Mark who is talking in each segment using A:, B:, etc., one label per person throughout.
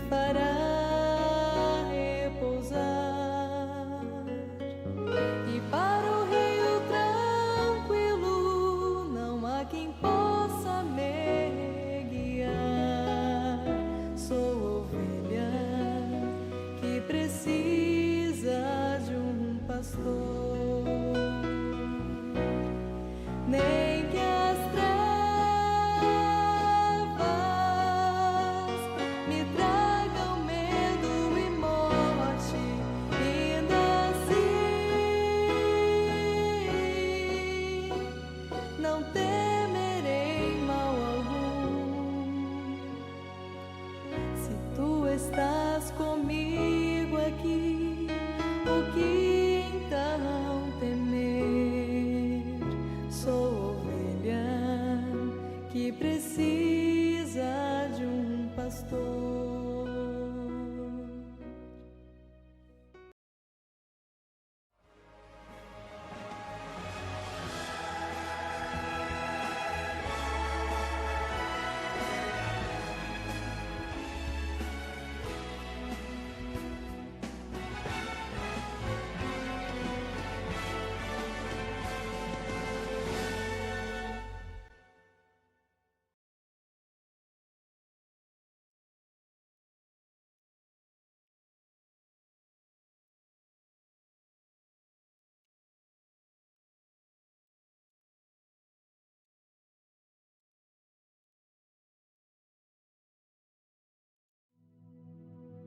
A: fará repousar, e para o rio tranquilo não há quem possa me guiar. Sou ovelha que precisa de um pastor. Nem que as trevas me tragam medo e morte, ainda assim não temerei mal algum. Se tu estás comigo aqui, o que então temer? Sou ovelha que precisa de um pastor.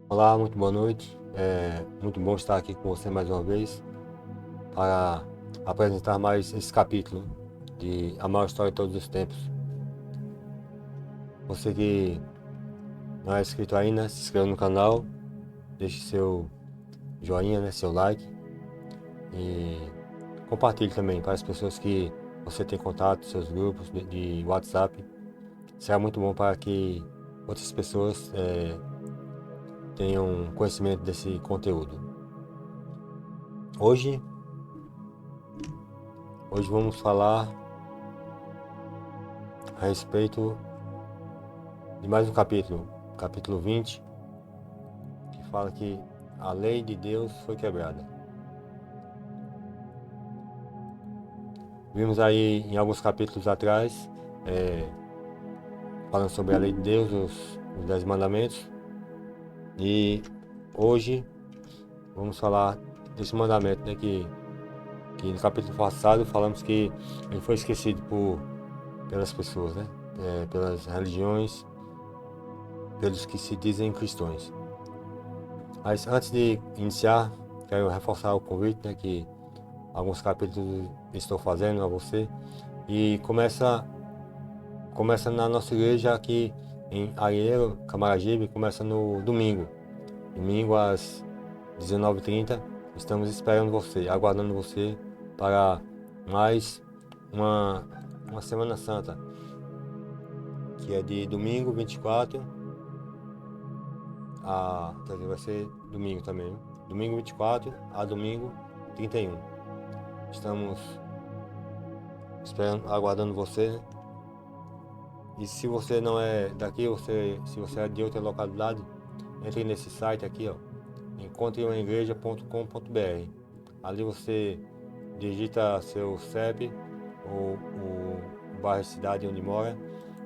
B: Olá, muito boa noite. É muito bom estar aqui com você mais uma vez para apresentar mais esse capítulo de A Maior História de Todos os Tempos. Você que não é inscrito ainda, se inscreva no canal, deixe seu joinha, seu like e compartilhe também para as pessoas que você tem contato, seus grupos de WhatsApp. Será muito bom para que outras pessoas tenham conhecimento desse conteúdo. Hoje vamos falar a respeito de mais um capítulo, capítulo 20, que fala que a lei de Deus foi quebrada. Vimos aí em alguns capítulos atrás, falando sobre a lei de Deus, os 10 mandamentos, e hoje vamos falar desse mandamento, que no capítulo passado falamos que ele foi esquecido pelas pessoas, pelas religiões, pelos que se dizem cristãos. Mas antes de iniciar, quero reforçar o convite, que alguns capítulos estou fazendo a você, e começa na nossa igreja aqui em Arieiro, Camaragibe, começa no domingo às 19h30. Estamos esperando você, aguardando você para mais uma Semana Santa, que é de domingo 24 quer dizer, vai ser domingo também, domingo 24 a domingo 31. Estamos esperando, aguardando você. E se você não é daqui, se você é de outra localidade, entre nesse site aqui, encontreumaigreja.com.br. Ali você digita seu CEP ou o bairro, cidade onde mora,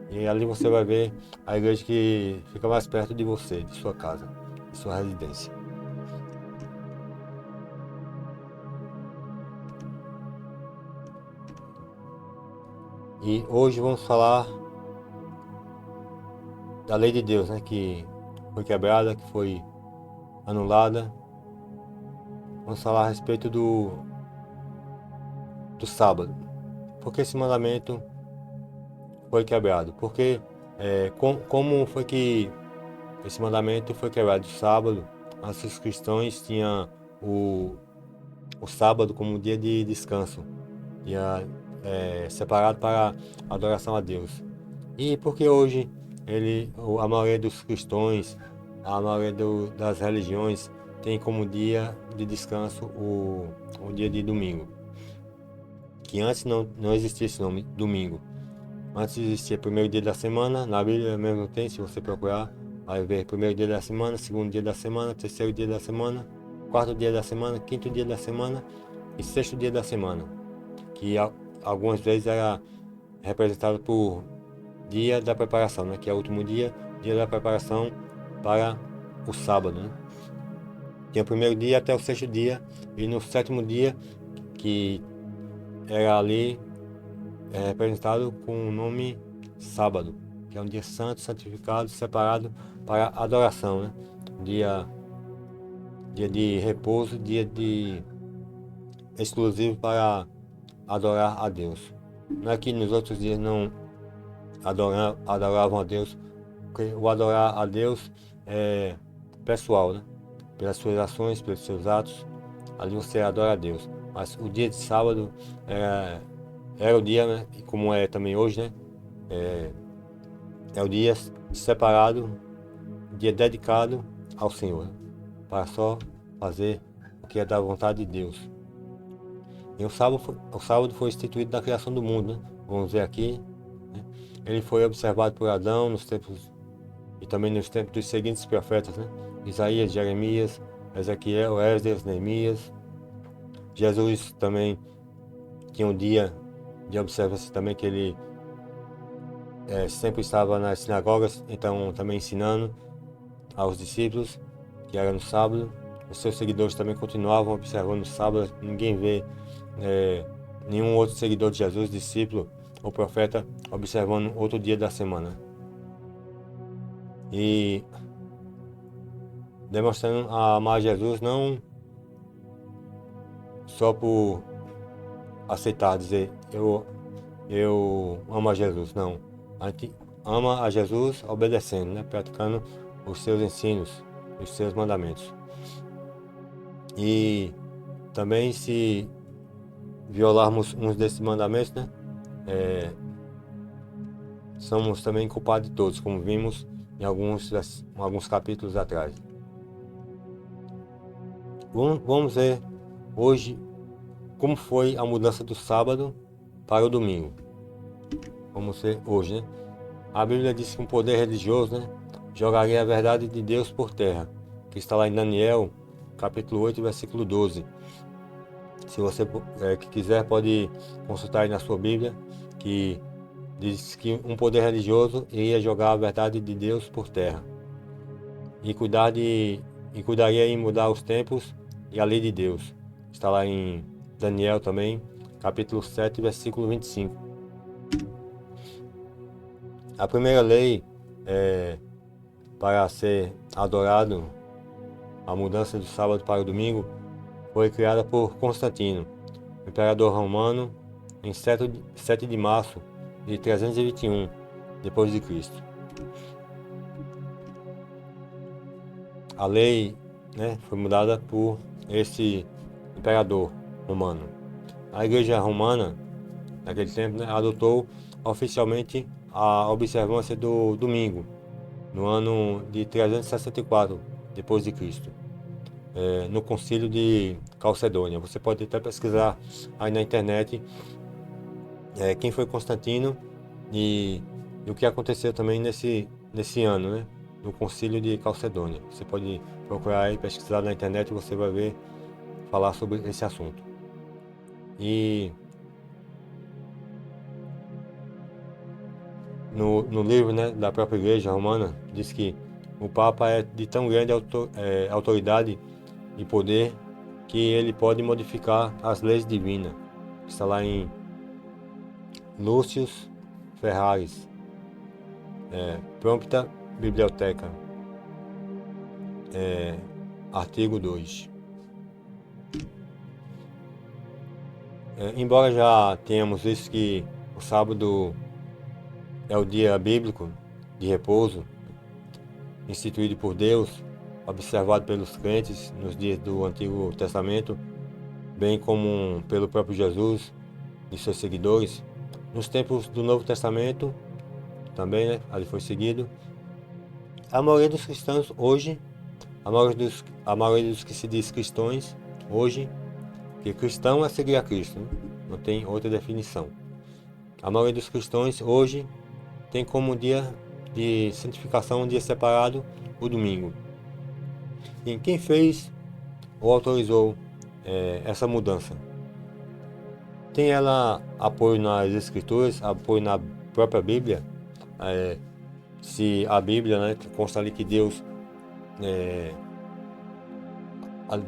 B: e ali você vai ver a igreja que fica mais perto de você, de sua casa, de sua residência. E hoje vamos falar da lei de Deus, que foi quebrada, que foi anulada. Vamos falar a respeito do sábado. Por que esse mandamento foi quebrado? Porque como foi que esse mandamento foi quebrado? O sábado, os cristãos tinham o sábado como um dia de descanso, dia separado para adoração a Deus. E porque hoje a maioria dos cristãos, a maioria das religiões tem como dia de descanso o dia de domingo, que antes não existia esse nome, domingo. Antes existia primeiro dia da semana, na Bíblia mesmo tem, se você procurar, Vai ver primeiro dia da semana, segundo dia da semana, terceiro dia da semana, quarto dia da semana, quinto dia da semana e sexto dia da semana, que algumas vezes era representado por dia da preparação, né? Que é o último dia da preparação para o sábado, né? Tinha o primeiro dia até o sexto dia, e no sétimo dia, que era ali representado com o nome sábado, que é um dia santo, santificado, separado para adoração, né? Dia de repouso, dia de exclusivo para adorar a Deus. Não é que nos outros dias não adoravam a Deus, porque o adorar a Deus é pessoal, né? Pelas suas ações, pelos seus atos, ali você adora a Deus. Mas o dia de sábado era o dia, né? E como é também hoje, né? É o dia separado, dia dedicado ao Senhor, né? Para só fazer o que é da vontade de Deus. E o sábado foi instituído na criação do mundo, né? Vamos ver aqui, né? Ele foi observado por Adão nos tempos e também nos tempos dos seguintes profetas, né? Isaías, Jeremias, Ezequiel, Esdras, Neemias. Jesus também tinha um dia de observância também, que ele sempre estava nas sinagogas, então também ensinando aos discípulos, que era no sábado. Os seus seguidores também continuavam observando no sábado. Ninguém vê nenhum outro seguidor de Jesus, discípulo ou profeta, observando outro dia da semana. E demonstrando a amar Jesus, não só por aceitar, dizer eu amo a Jesus, não. A gente ama a Jesus obedecendo, né? Praticando os seus ensinos, os seus mandamentos. E também, se violarmos uns desses mandamentos, né? Somos também culpados de todos, como vimos em alguns capítulos atrás. Vamos ver hoje como foi a mudança do sábado para o domingo. Vamos ver hoje, né? A Bíblia diz que um poder religioso, né, jogaria a verdade de Deus por terra, que está lá em Daniel, capítulo 8, versículo 12. Se você que quiser, pode consultar aí na sua Bíblia, que diz que um poder religioso iria jogar a verdade de Deus por terra e cuidaria em mudar os tempos e a lei de Deus. Está lá em Daniel também, capítulo 7, versículo 25. A primeira lei para ser adorado, a mudança do sábado para o domingo, foi criada por Constantino, imperador romano, em 7 de março de 321 depois de Cristo. A lei, né, foi mudada por esse imperador romano. A Igreja Romana, naquele tempo, né, adotou oficialmente a observância do domingo, no ano de 364 depois de Cristo, no Concílio de Calcedônia. Você pode até pesquisar aí na internet quem foi Constantino e o que aconteceu também nesse ano, né, no Concílio de Calcedônia. Você pode procurar e pesquisar na internet e você vai ver falar sobre esse assunto. E no livro, né, da própria Igreja Romana, diz que o Papa é de tão grande autoridade e poder que ele pode modificar as leis divinas. Está lá em Lúcius Ferraris, Prompta Biblioteca, artigo 2. Embora já tenhamos visto que o sábado é o dia bíblico de repouso, instituído por Deus, observado pelos crentes nos dias do Antigo Testamento, bem como pelo próprio Jesus e seus seguidores, nos tempos do Novo Testamento também, né, ali foi seguido. A maioria dos cristãos hoje, a maioria dos que se diz cristãos hoje, que cristão é seguir a Cristo, né? Não tem outra definição. A maioria dos cristãos hoje tem como dia de santificação, um dia separado, o domingo. E quem fez ou autorizou essa mudança? Tem ela apoio nas Escrituras, apoio na própria Bíblia? Se a Bíblia, né, consta ali que Deus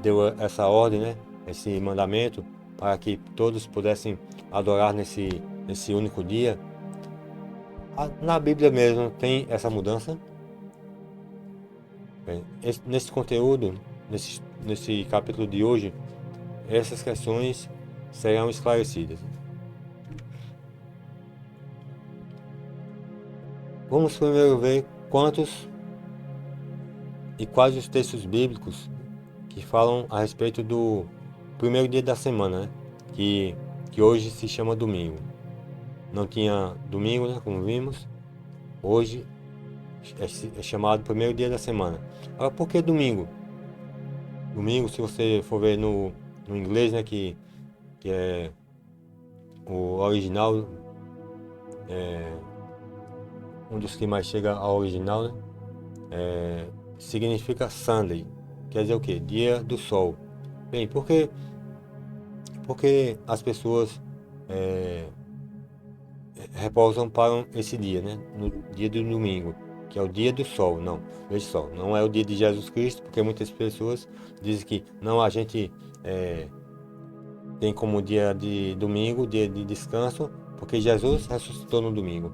B: deu essa ordem, né, esse mandamento, para que todos pudessem adorar nesse único dia. Na Bíblia mesmo tem essa mudança. Nesse conteúdo, nesse capítulo de hoje, essas questões serão esclarecidas. Vamos primeiro ver quantos e quais os textos bíblicos que falam a respeito do primeiro dia da semana, né? que hoje se chama domingo. Não tinha domingo, né? Como vimos. Hoje é chamado primeiro dia da semana. Agora, por que domingo? Domingo, se você for ver no inglês, né, que é o original, um dos que mais chega ao original, né, significa Sunday, quer dizer o quê? Dia do sol. Bem, porque as pessoas repousam para esse dia, né, no dia do domingo, que é o dia do sol. Não, veja só, não é o dia de Jesus Cristo, porque muitas pessoas dizem que não, a gente tem como dia de domingo, dia de descanso, porque Jesus ressuscitou no domingo.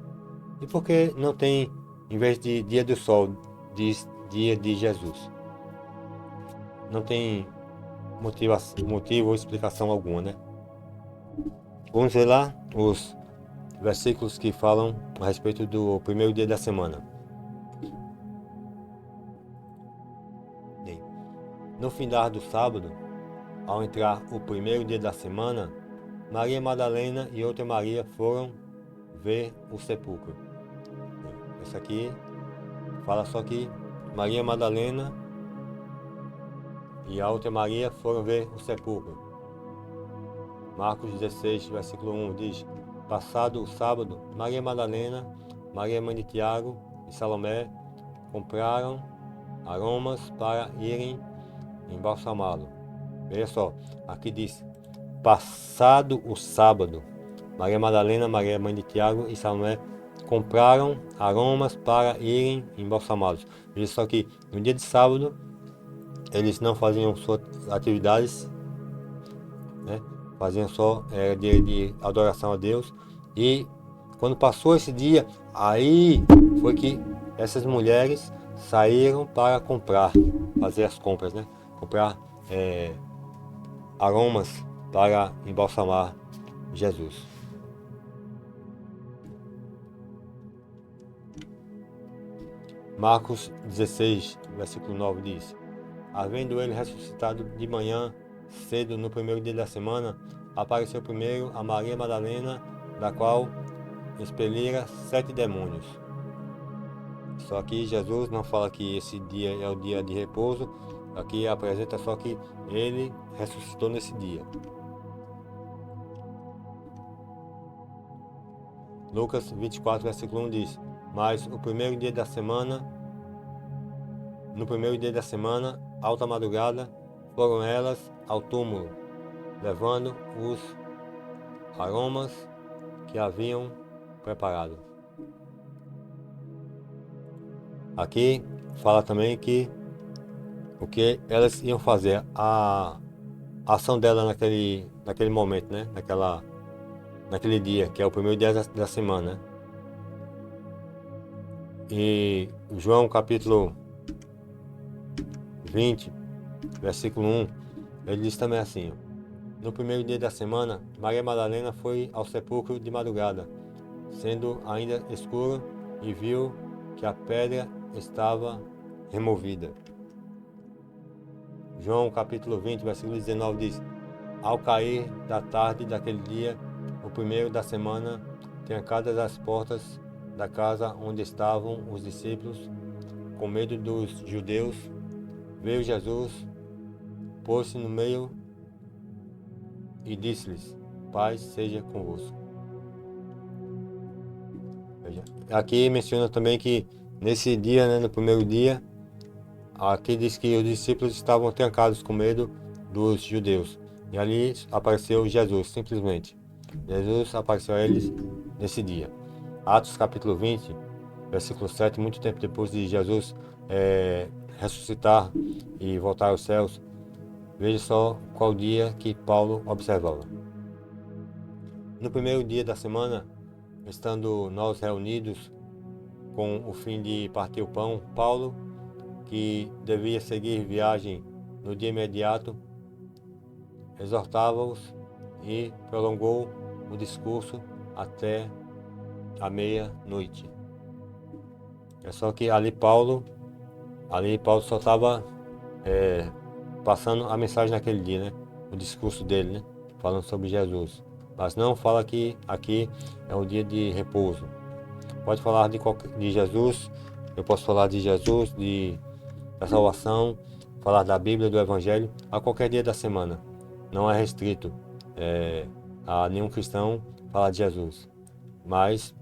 B: E por que não tem, em vez de dia do sol, diz dia de Jesus? Não tem motivo ou explicação alguma, né? Vamos ver lá os versículos que falam a respeito do primeiro dia da semana. Bem, no findar do sábado, ao entrar o primeiro dia da semana, Maria Madalena e outra Maria foram ver o sepulcro. Esse aqui fala só que Maria Madalena e a outra Maria foram ver o sepulcro. Marcos 16, versículo 1 diz: passado o sábado, Maria Madalena, Maria mãe de Tiago e Salomé compraram aromas para irem embalsamá-lo. Veja só, aqui diz: passado o sábado, Maria Madalena, Maria mãe de Tiago e Salomé compraram aromas para irem embalsamá-los. Veja só que no dia de sábado eles não faziam suas atividades, né? Faziam só de adoração a Deus. E quando passou esse dia, aí foi que essas mulheres saíram para comprar, fazer as compras, né? Comprar aromas para embalsamar Jesus. Marcos 16, versículo 9 diz: havendo ele ressuscitado de manhã cedo no primeiro dia da semana, apareceu primeiro a Maria Madalena, da qual expelira 7 demônios. Só que Jesus não fala que esse dia é o dia de repouso, aqui apresenta só que ele ressuscitou nesse dia. Lucas 24, versículo 1 diz: mas no primeiro dia da semana, alta madrugada, foram elas ao túmulo, levando os aromas que haviam preparado. Aqui fala também que o que elas iam fazer, a ação dela naquele momento, né? Naquele dia, que é o primeiro dia da semana, né? E João capítulo 20, versículo 1, ele diz também assim: no primeiro dia da semana, Maria Madalena foi ao sepulcro de madrugada, sendo ainda escuro, e viu que a pedra estava removida. João capítulo 20, versículo 19 diz: ao cair da tarde daquele dia, o primeiro da semana, trancadas as portas da casa onde estavam os discípulos, com medo dos judeus, veio Jesus, pôs-se no meio e disse-lhes: paz seja convosco. Veja, aqui menciona também que Nesse dia, né, no primeiro dia, aqui diz que os discípulos estavam trancados com medo dos judeus. E ali apareceu Jesus, simplesmente. Jesus apareceu a eles nesse dia. Atos capítulo 20, versículo 7, muito tempo depois de Jesus ressuscitar e voltar aos céus, veja só qual dia que Paulo observava. No primeiro dia da semana, estando nós reunidos com o fim de partir o pão, Paulo, que devia seguir viagem no dia imediato, exortava-os e prolongou o discurso até a meia-noite. É só que ali Paulo só estava passando a mensagem naquele dia, né? O discurso dele, né? Falando sobre Jesus. Mas não fala que aqui é um dia de repouso. Pode falar de Jesus, eu posso falar de Jesus, da salvação, falar da Bíblia, do Evangelho, a qualquer dia da semana. Não é restrito a nenhum cristão falar de Jesus. Mas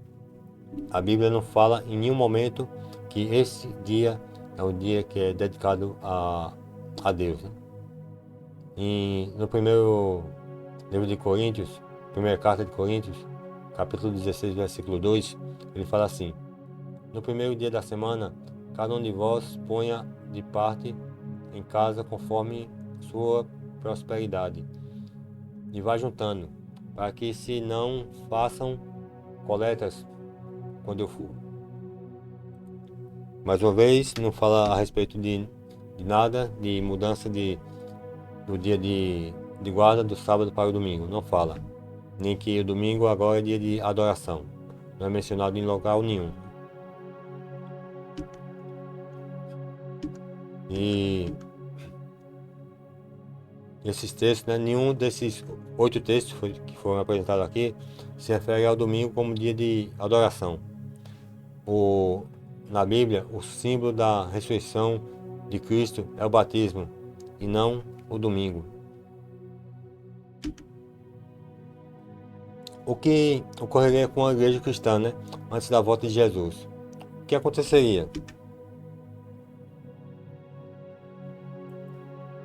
B: a Bíblia não fala em nenhum momento que esse dia é um dia que é dedicado a Deus. Né? No primeiro livro de Coríntios, primeira carta de Coríntios, capítulo 16, versículo 2, ele fala assim: no primeiro dia da semana, cada um de vós ponha de parte em casa conforme sua prosperidade, e vá juntando, para que se não façam coletas quando eu for. Mais uma vez, não fala a respeito de nada, de mudança do dia de guarda do sábado para o domingo, não fala. Nem que o domingo agora é dia de adoração, não é mencionado em local nenhum. E esses textos, né, nenhum desses 8 textos que foram apresentados aqui se refere ao domingo como dia de adoração. Na Bíblia, o símbolo da ressurreição de Cristo é o batismo e não o domingo. O que ocorreria com a igreja cristã, né, antes da volta de Jesus? O que aconteceria?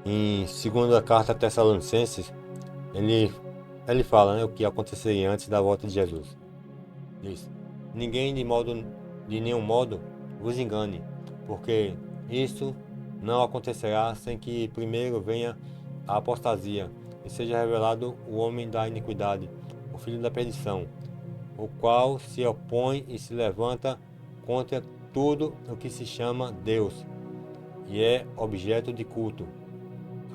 B: Em 2ª carta a Tessalonicenses, ele fala, né, o que aconteceria antes da volta de Jesus. Diz: ninguém de nenhum modo vos engane, porque isto não acontecerá sem que primeiro venha a apostasia e seja revelado o homem da iniquidade, o filho da perdição, o qual se opõe e se levanta contra tudo o que se chama Deus e é objeto de culto,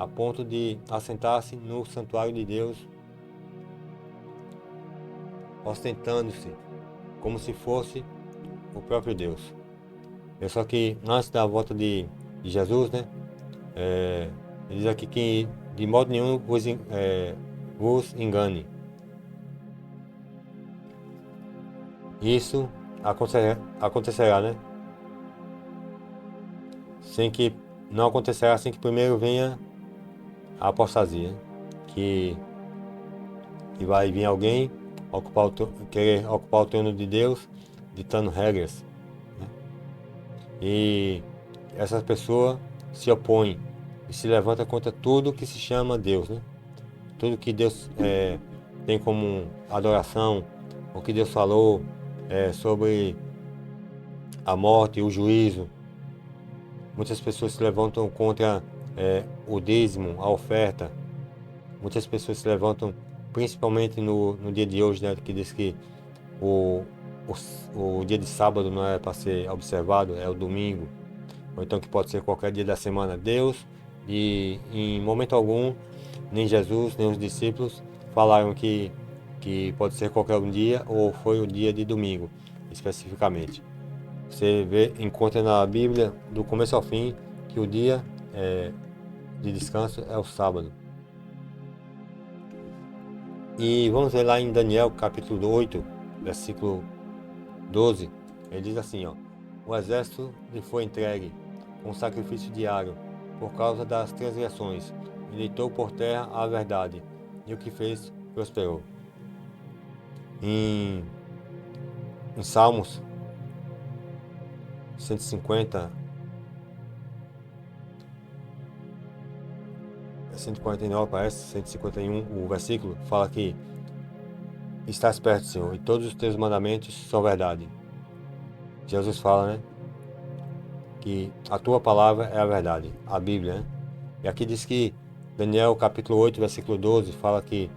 B: a ponto de assentar-se no santuário de Deus, ostentando-se como se fosse o próprio Deus. É só que antes da volta de Jesus, né, ele diz aqui que de modo nenhum vos engane. Isso acontecerá, né? Não acontecerá sem que primeiro venha a apostasia, que vai vir alguém querer ocupar o trono de Deus, ditando regras, né? E essa pessoa se opõe e se levanta contra tudo que se chama Deus, né? Tudo que Deus tem como adoração, o que Deus falou sobre a morte e o juízo. Muitas pessoas se levantam contra o dízimo, a oferta. Muitas pessoas se levantam, principalmente no dia de hoje, né, que diz que o dia de sábado não é para ser observado, é o domingo. Ou então que pode ser qualquer dia da semana. Deus, e em momento algum, nem Jesus, nem os discípulos falaram que pode ser qualquer um dia ou foi o dia de domingo, especificamente. Você encontra na Bíblia, do começo ao fim, que o dia de descanso é o sábado. E vamos ver lá em Daniel, capítulo 8, versículo 12. Ele diz assim, ó: o exército lhe foi entregue com sacrifício diário por causa das transgressões, e deitou por terra a verdade, e o que fez prosperou. Em Salmos 150, 149 parece, 151, o versículo fala que estás perto, Senhor, e todos os teus mandamentos são verdade. Jesus fala, né, que a tua palavra é a verdade, a Bíblia, né? E aqui diz que Daniel capítulo 8, versículo 12, fala que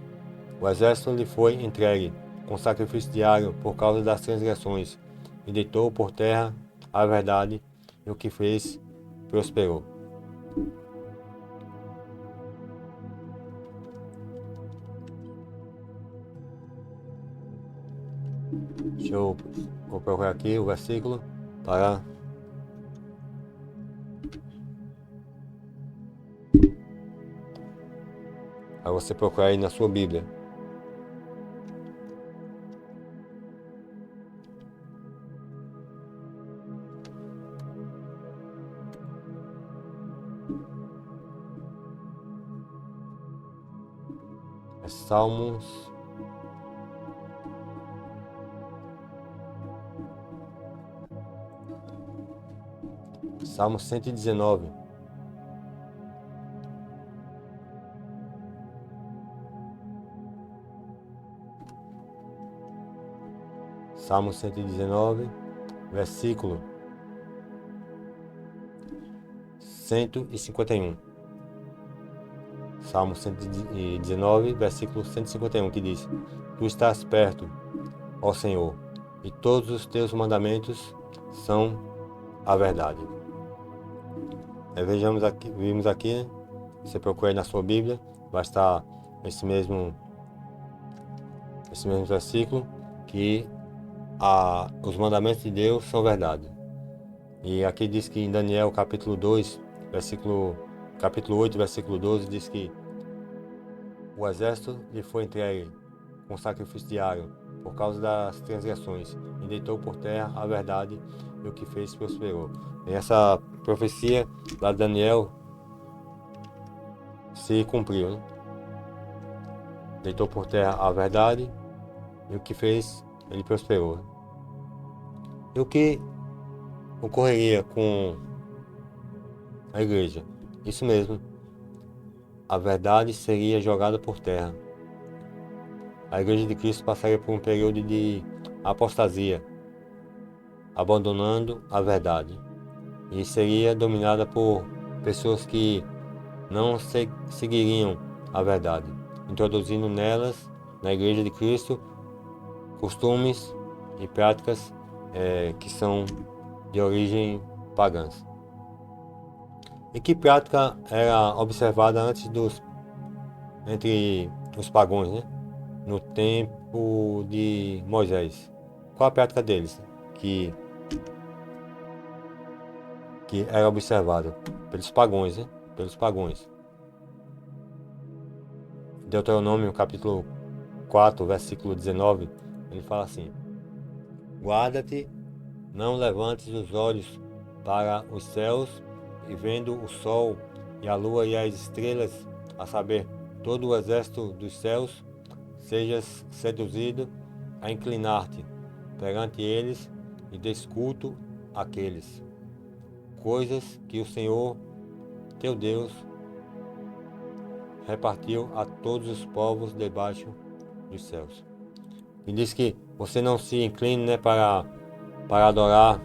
B: o exército lhe foi entregue com sacrifício diário por causa das transgressões, e deitou por terra a verdade, e o que fez prosperou. Vou procurar aqui o versículo para você procurar aí na sua Bíblia. É Salmos. Salmo 119. Salmo 119, versículo 151. Salmo 119, versículo 151, que diz: Tu estás perto, ó Senhor, e todos os teus mandamentos são a verdade. Vimos aqui, né? Você procura aí na sua Bíblia, vai estar esse mesmo versículo, que os mandamentos de Deus são verdade. E aqui diz que em Daniel capítulo 2, capítulo 8, versículo 12, diz que o exército lhe foi entregue com sacrifício diário por causa das transgressões, e deitou por terra a verdade, e o que fez prosperou. E essa profecia lá de Daniel se cumpriu, né? Deitou por terra a verdade, e o que fez, ele prosperou. E o que ocorreria com a igreja? Isso mesmo, a verdade seria jogada por terra. A igreja de Cristo passaria por um período de apostasia, abandonando a verdade, e seria dominada por pessoas que não seguiriam a verdade, introduzindo nelas, na igreja de Cristo, costumes e práticas que são de origem pagãs. E que prática era observada entre os pagãos, né? No tempo de Moisés? Qual a prática deles que era observada pelos pagãos, né? Pelos pagãos. Deuteronômio capítulo 4, versículo 19, ele fala assim: Guarda-te, não levantes os olhos para os céus, e vendo o sol e a lua e as estrelas, a saber, todo o exército dos céus, sejas seduzido a inclinar-te perante eles e des culto àqueles, coisas que o Senhor teu Deus repartiu a todos os povos debaixo dos céus. E diz que você não se incline, né, para adorar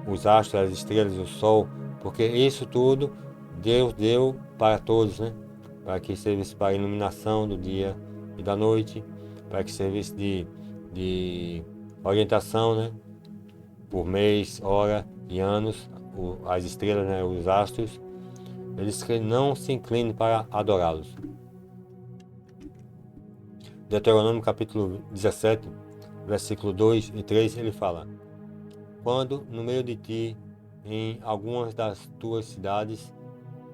B: os astros, as estrelas, o sol, porque isso tudo Deus deu para todos, né? Para que servisse para a iluminação do dia e da noite, para que servisse de orientação, né? Por mês, hora e anos, as estrelas, né? Os astros, eles não se inclinem para adorá-los. Deuteronômio capítulo 17, versículo 2 e 3, ele fala: Quando no meio de ti, em algumas das tuas cidades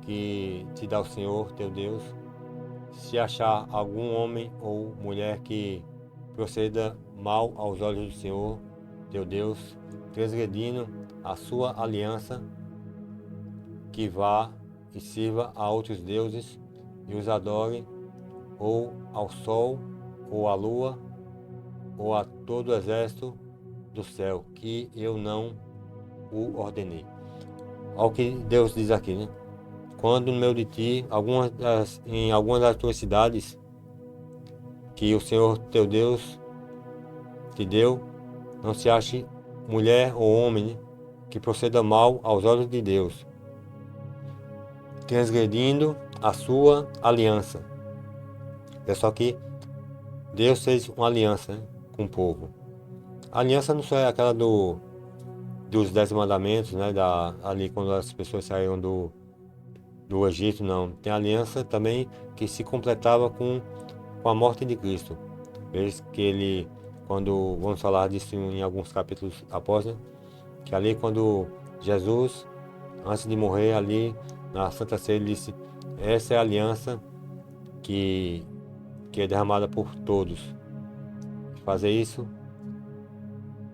B: que te dá o Senhor teu Deus, se achar algum homem ou mulher que proceda mal aos olhos do Senhor teu Deus, transgredindo a sua aliança, que vá e sirva a outros deuses e os adore, ou ao sol, ou à lua, ou a todo o exército do céu, que eu não o ordenei. Olha o que Deus diz aqui, né? Quando no meio de ti, em algumas das tuas cidades, que o Senhor teu Deus te deu, não se ache mulher ou homem, né, que proceda mal aos olhos de Deus, transgredindo a sua aliança. É só que Deus fez uma aliança, né, com o povo. A aliança não só é aquela dos 10 mandamentos, né, ali quando as pessoas saíram do Egito, não. Tem aliança também que se completava com a morte de Cristo. Veja que ele, quando vamos falar disso em alguns capítulos após, né, que ali quando Jesus, antes de morrer ali na Santa Ceia, ele disse: essa é a aliança que é derramada por todos. Fazer isso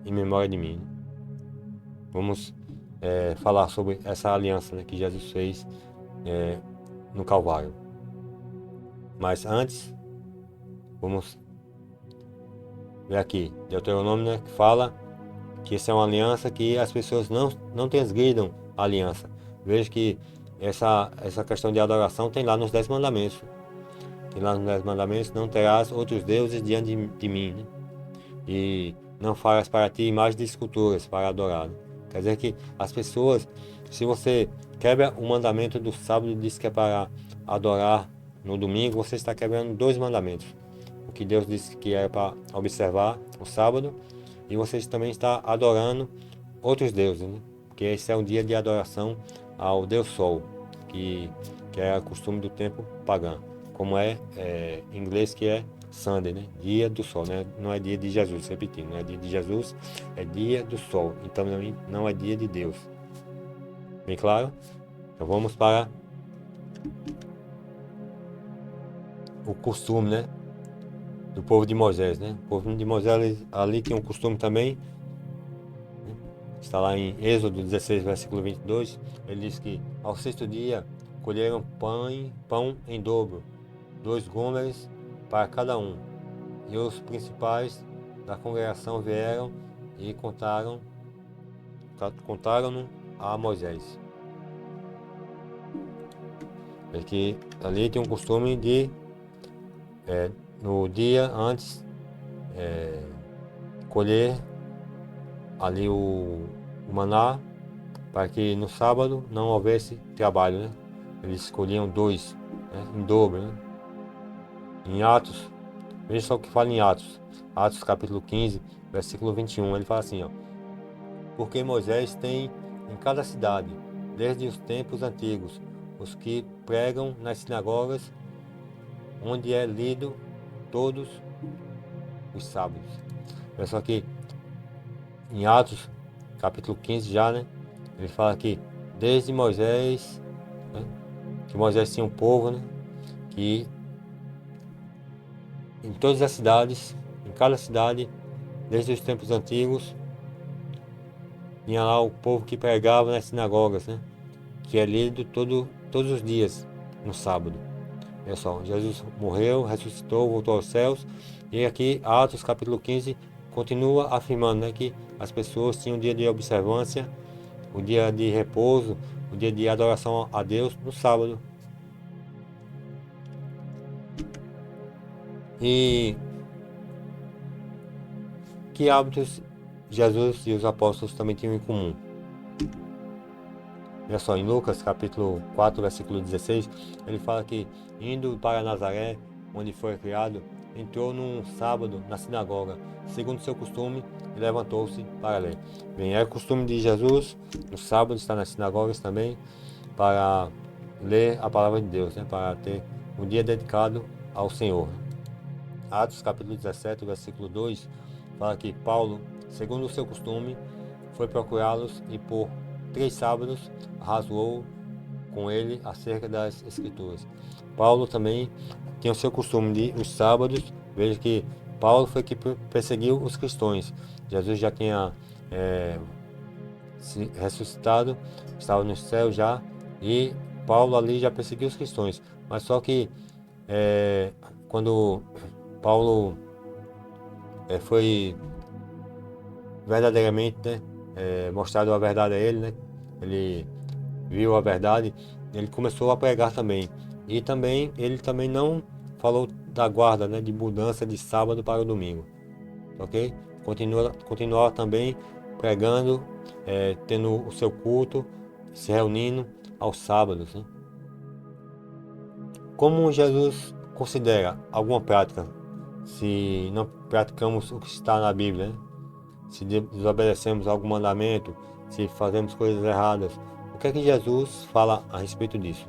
B: em memória de mim. Vamos falar sobre essa aliança, né, que Jesus fez no Calvário. Mas antes, vamos ver aqui, Deuteronômio, né, que fala que essa é uma aliança que as pessoas não transgridam a aliança. Veja que essa questão de adoração tem lá nos 10 mandamentos. Tem lá nos 10 mandamentos: não terás outros deuses diante de mim, né? E não farás para ti imagens de esculturas para adorar. Quer dizer que as pessoas, se você quebra o mandamento do sábado e diz que é para adorar no domingo, você está quebrando 2 mandamentos. O que Deus disse que era para observar o sábado, e você também está adorando outros deuses, né? Porque esse é um dia de adoração ao Deus Sol, que é o costume do tempo pagão, como em inglês, que é Sunday, né? Dia do Sol, né? Não é dia de Jesus, repetindo, não é dia de Jesus, é dia do Sol, então não é dia de Deus. Bem claro? Então vamos para o costume, né, do povo de Moisés, né? O povo de Moisés ali tem um costume também, né? Está lá em Êxodo 16, versículo 22, ele diz que ao 6º dia colheram pão em dobro, 2 gomeres para cada um. E os principais da congregação vieram e contaram-no a Moisés. Porque ali tem um costume de, no dia antes, colher ali o maná, para que no sábado não houvesse trabalho, né? Eles escolhiam 2, né, em dobro, né? Em Atos, veja só o que fala em Atos capítulo 15, versículo 21, ele fala assim, ó: porque Moisés tem em cada cidade, desde os tempos antigos, os que pregam nas sinagogas, onde é lido todos os sábados. Olha só que em Atos capítulo 15 já, né, ele fala aqui, desde Moisés, né, que Moisés tinha um povo, né, que em todas as cidades, em cada cidade, desde os tempos antigos, tinha lá o povo que pregava nas sinagogas, né, que é lido todos os dias, no sábado. Olha só, Jesus morreu, ressuscitou, voltou aos céus, e aqui Atos capítulo 15 continua afirmando, né, que as pessoas tinham um dia de observância, um dia de repouso, um dia de adoração a Deus no sábado. E que hábitos Jesus e os apóstolos também tinham em comum? Olha só, em Lucas capítulo 4, versículo 16, ele fala que, indo para Nazaré, onde foi criado, entrou num sábado na sinagoga, segundo seu costume, e levantou-se para ler. Bem, é o costume de Jesus, no sábado, estar nas sinagogas também, para ler a palavra de Deus, né? Para ter um dia dedicado ao Senhor. Atos capítulo 17, versículo 2, fala que Paulo, segundo o seu costume, foi procurá-los e por 3 sábados arrasou com ele acerca das Escrituras. Paulo também tinha o seu costume de, os sábados, veja que Paulo foi que perseguiu os cristãos. Jesus já tinha se ressuscitado, estava no céu já, e Paulo ali já perseguiu os cristãos. Mas só que quando Paulo foi verdadeiramente, né, mostrado a verdade a ele, né? Ele viu a verdade, ele começou a pregar também. E também ele também não falou da guarda, né, de mudança de sábado para o domingo, ok? Continuava também pregando, tendo o seu culto, se reunindo aos sábados, né? Como Jesus considera alguma prática se não praticamos o que está na Bíblia, né? Se desobedecemos algum mandamento, se fazemos coisas erradas, o que é que Jesus fala a respeito disso?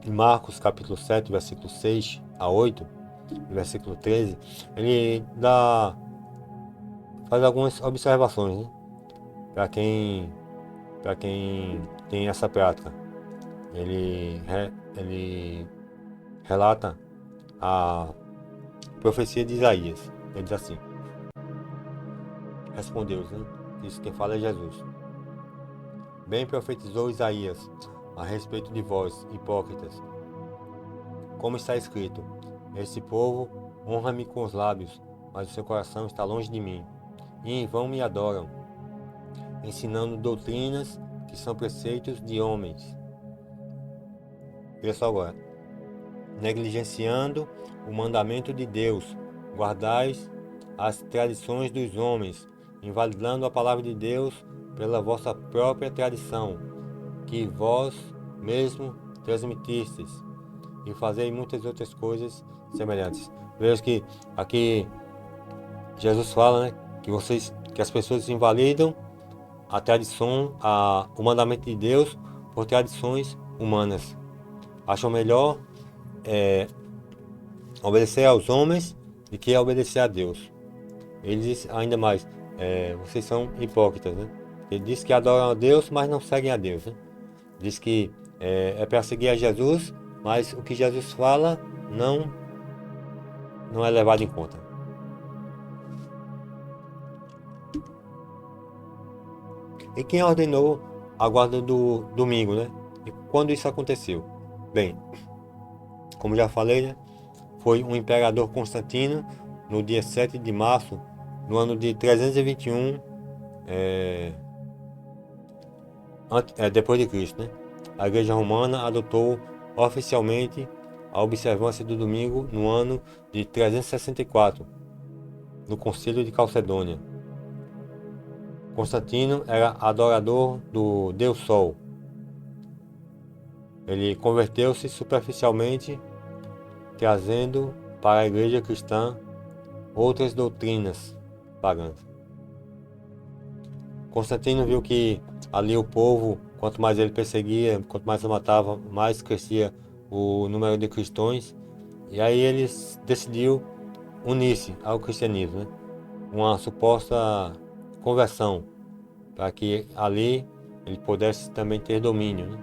B: Em Marcos capítulo 7, versículo 6 a 8, versículo 13, ele faz algumas observações, né? Para quem tem essa prática. Ele relata a profecia de Isaías. Ele diz assim: respondeu-os, né? Isso quem fala é Jesus. Bem profetizou Isaías a respeito de vós, hipócritas. Como está escrito: esse povo honra-me com os lábios, mas o seu coração está longe de mim, e em vão me adoram, ensinando doutrinas que são preceitos de homens. Olha só agora. Negligenciando o mandamento de Deus, guardais as tradições dos homens, invalidando a palavra de Deus pela vossa própria tradição, que vós mesmo transmitistes, e fazei muitas outras coisas semelhantes. Veja que aqui Jesus fala, né, que as pessoas invalidam a tradição, o mandamento de Deus por tradições humanas. Acham melhor obedecer aos homens do que obedecer a Deus. Ele diz ainda mais, vocês são hipócritas, né? Ele diz que adoram a Deus, mas não seguem a Deus, né? Diz que é para seguir a Jesus, mas o que Jesus fala não é levado em conta. E quem ordenou a guarda do domingo, né? E quando isso aconteceu? Bem, como já falei, né? Foi o imperador Constantino, no dia 7 de março, no ano de 321, depois de Cristo, né? A Igreja Romana adotou oficialmente a observância do domingo no ano de 364, no Concílio de Calcedônia. Constantino era adorador do Deus Sol. Ele converteu-se superficialmente, trazendo para a igreja cristã outras doutrinas pagãs. Constantino viu que ali o povo, quanto mais ele perseguia, quanto mais ele matava, mais crescia o número de cristãos, e aí ele decidiu unir-se ao cristianismo, né? Uma suposta conversão, para que ali ele pudesse também ter domínio, né,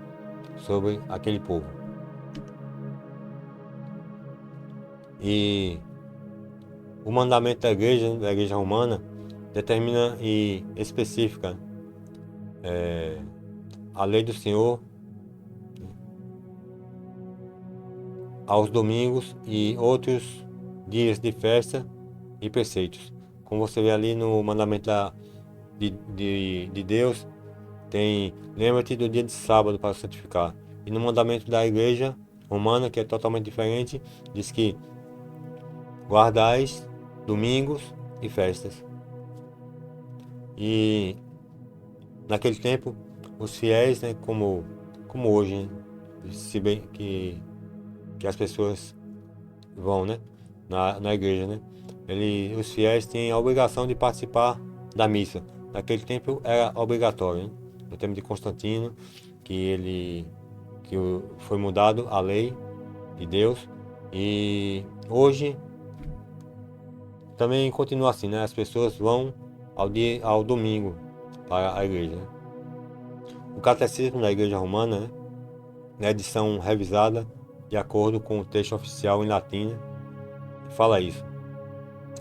B: sobre aquele povo. E o mandamento da igreja romana, determina e especifica a lei do Senhor aos domingos e outros dias de festa e preceitos. Como você vê ali no mandamento de Deus, tem: lembra-te do dia de sábado para santificar. E no mandamento da igreja romana, que é totalmente diferente, diz que guardais domingos e festas. E naquele tempo, os fiéis, né, como hoje, né, se bem que as pessoas vão, né, na igreja, né, os fiéis têm a obrigação de participar da missa. Naquele tempo era obrigatório, né? No tempo de Constantino, que foi mudado a lei de Deus, e hoje também continua assim, né? As pessoas vão ao domingo para a igreja, né? O catecismo da igreja romana, né, na edição revisada de acordo com o texto oficial em latim, né, fala isso.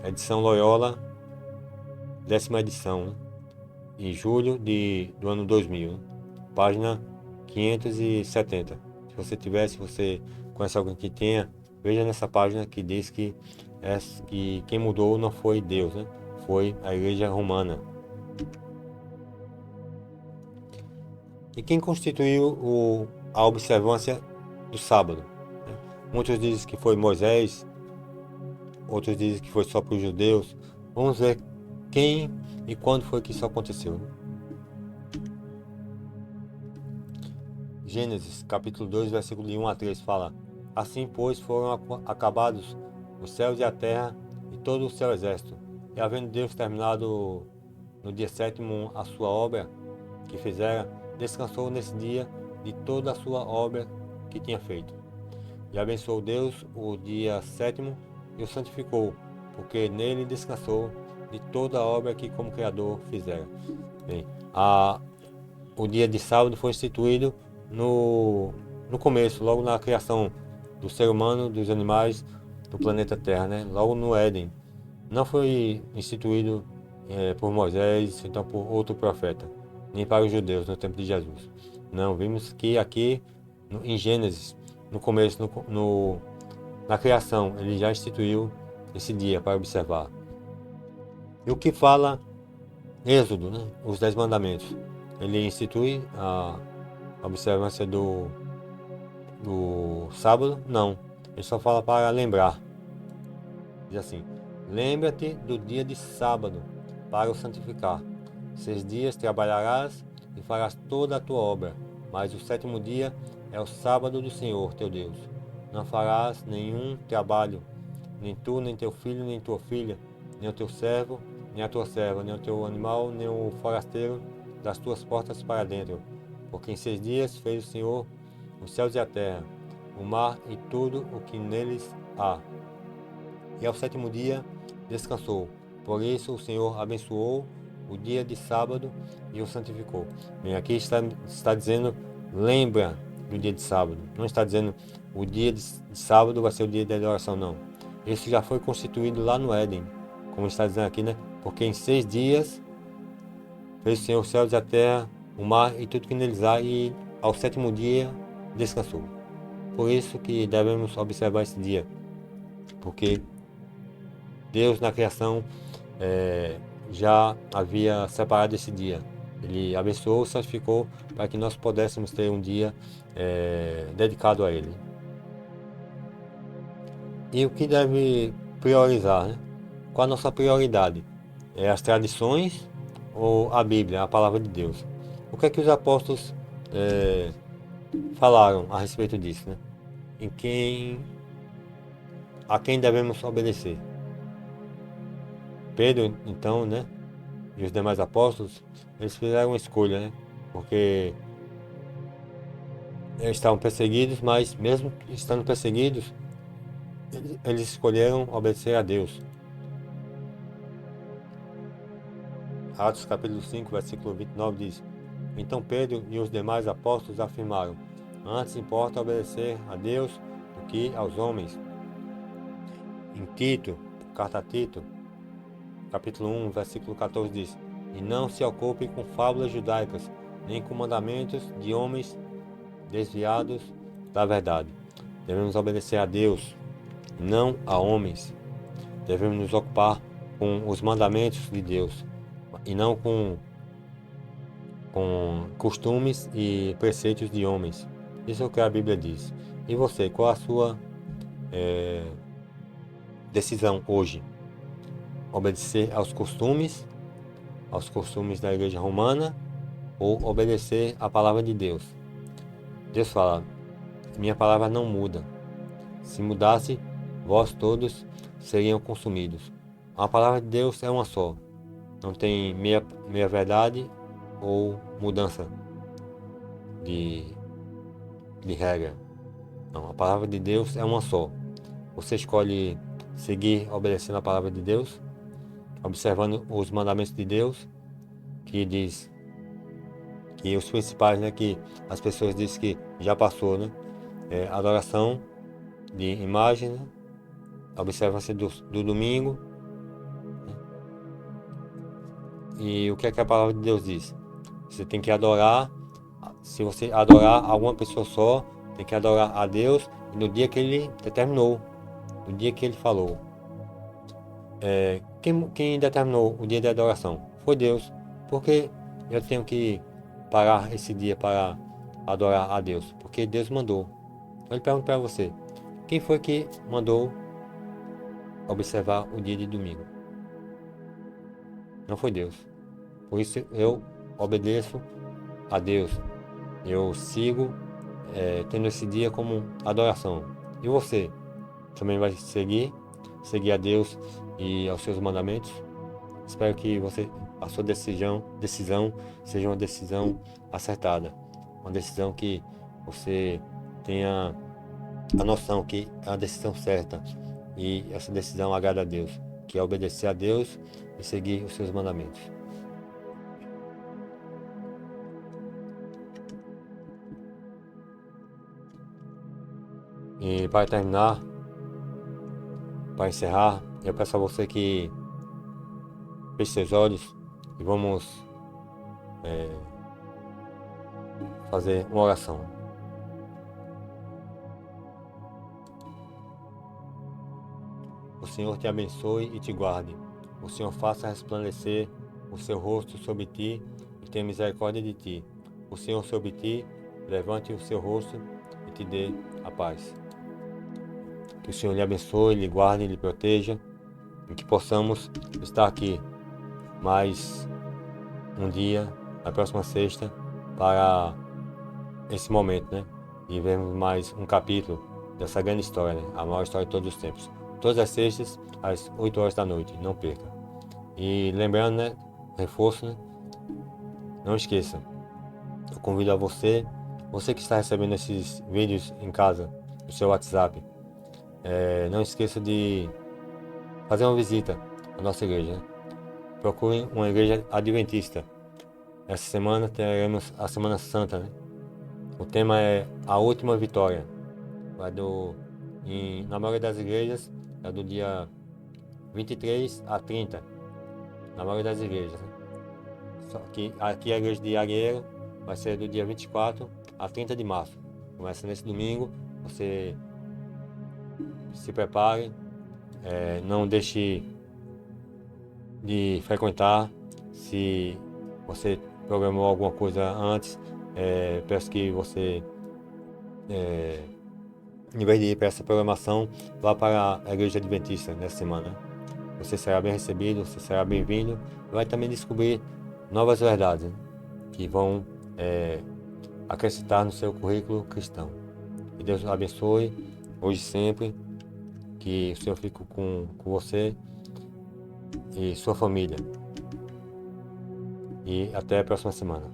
B: Edição Loyola, 10ª edição, né, em julho do ano 2000, né, página 570. Se você conhece alguém que tenha, veja nessa página que diz que quem mudou não foi Deus, né? foi a Igreja Romana. E quem constituiu a observância do sábado? Muitos dizem que foi Moisés, outros dizem que foi só para os judeus. Vamos ver quem e quando foi que isso aconteceu. Gênesis, capítulo 2, versículo de 1 a 3 fala: Assim, pois, foram acabados os céus e a terra e todo o seu exército. E havendo Deus terminado no dia sétimo a sua obra que fizera, descansou nesse dia de toda a sua obra que tinha feito. E abençoou Deus o dia sétimo e o santificou, porque nele descansou de toda a obra que como Criador fizera. Bem, o dia de sábado foi instituído no começo, logo na criação do ser humano, dos animais, do planeta Terra, né? Logo no Éden. Não foi instituído por Moisés, então por outro profeta, nem para os judeus no tempo de Jesus. Não, vimos que aqui em Gênesis, no começo, na criação, ele já instituiu esse dia para observar. E o que fala Êxodo, né? Os 10 mandamentos. Ele institui a observância do sábado? Não. Ele só fala para lembrar. Diz assim: lembra-te do dia de sábado para o santificar. 6 dias trabalharás e farás toda a tua obra, mas o sétimo dia é o sábado do Senhor teu Deus. Não farás nenhum trabalho, nem tu, nem teu filho, nem tua filha, nem o teu servo, nem a tua serva, nem o teu animal, nem o forasteiro das tuas portas para dentro. Porque em 6 dias fez o Senhor os céus e a terra, o mar e tudo o que neles há. E ao sétimo dia descansou. Por isso o Senhor abençoou o dia de sábado e o santificou. Bem, aqui está dizendo, lembra do dia de sábado. Não está dizendo o dia de sábado vai ser o dia de adoração, não. Isso já foi constituído lá no Éden, como está dizendo aqui, né? Porque em 6 dias fez o Senhor os céus e a terra, o mar e tudo que neles há, e ao sétimo dia descansou. Por isso que devemos observar esse dia, porque Deus na criação já havia separado esse dia. Ele abençoou, santificou para que nós pudéssemos ter um dia dedicado a Ele. E o que deve priorizar, né? Qual a nossa prioridade? É as tradições ou a Bíblia, a palavra de Deus? O que é que os apóstolos falaram a respeito disso, né? A quem devemos obedecer? Pedro, então, né? E os demais apóstolos, eles fizeram uma escolha, né? Porque eles estavam perseguidos, mas mesmo estando perseguidos, eles escolheram obedecer a Deus. Atos capítulo 5, versículo 29 diz: Então Pedro e os demais apóstolos afirmaram: Antes importa obedecer a Deus do que aos homens. Em Tito, carta a Tito, capítulo 1, versículo 14 diz: E não se ocupe com fábulas judaicas, nem com mandamentos de homens desviados da verdade. Devemos obedecer a Deus, não a homens. Devemos nos ocupar com os mandamentos de Deus, e não com costumes e preceitos de homens. Isso é o que a Bíblia diz. E você, qual a sua decisão hoje? Obedecer aos costumes da Igreja Romana, ou obedecer à palavra de Deus? Deus fala: minha palavra não muda. Se mudasse, vós todos seriam consumidos. A palavra de Deus é uma só. Não tem meia verdade ou mudança de regra. Não, a palavra de Deus é uma só. Você escolhe seguir obedecendo a palavra de Deus, observando os mandamentos de Deus, que diz que os principais, né, que as pessoas dizem que já passou, né? Adoração de imagem, né? Observância do domingo. E o que é que a palavra de Deus diz? Você tem que adorar. Se você adorar alguma pessoa só, tem que adorar a Deus no dia que Ele determinou, no dia que Ele falou. Quem determinou o dia de adoração? Foi Deus. Porque eu tenho que parar esse dia para adorar a Deus? Porque Deus mandou. Eu pergunto para você, quem foi que mandou observar o dia de domingo? Não foi Deus. Por isso eu obedeço a Deus. Eu sigo tendo esse dia como adoração. E você também vai seguir a Deus e aos seus mandamentos? Espero que a sua decisão seja uma decisão acertada. Uma decisão que você tenha a noção que é a decisão certa. E essa decisão agrada a Deus, que é obedecer a Deus e seguir os seus mandamentos. E para terminar, para encerrar, eu peço a você que feche seus olhos e vamos fazer uma oração. O Senhor te abençoe e te guarde. O Senhor faça resplandecer o seu rosto sobre ti e tenha misericórdia de ti. O Senhor sobre ti levante o seu rosto e te dê a paz. Que o Senhor lhe abençoe, lhe guarde, lhe proteja e que possamos estar aqui mais um dia, na próxima sexta, para esse momento, né? E vermos mais um capítulo dessa grande história, né? A maior história de todos os tempos. Todas as sextas, às 8 horas da noite, não perca. E lembrando, né? Reforço, né? Não esqueça. Eu convido a você que está recebendo esses vídeos em casa, no seu WhatsApp, não esqueça de fazer uma visita à nossa igreja, né? Procure uma igreja adventista. Essa semana teremos a Semana Santa, né? O tema é a última vitória. Na maioria das igrejas é do dia 23 a 30. Na maioria das igrejas, né? Só que aqui a igreja de Arieira vai ser do dia 24 a 30 de março. Começa nesse domingo. Você se prepare, não deixe de frequentar. Se você programou alguma coisa antes, peço que você, em vez de ir para essa programação, vá para a igreja adventista nessa semana. Você será bem recebido, você será bem-vindo e vai também descobrir novas verdades, né, que vão acrescentar no seu currículo cristão. Que Deus abençoe hoje e sempre, que o Senhor fique com você e sua família. E até a próxima semana.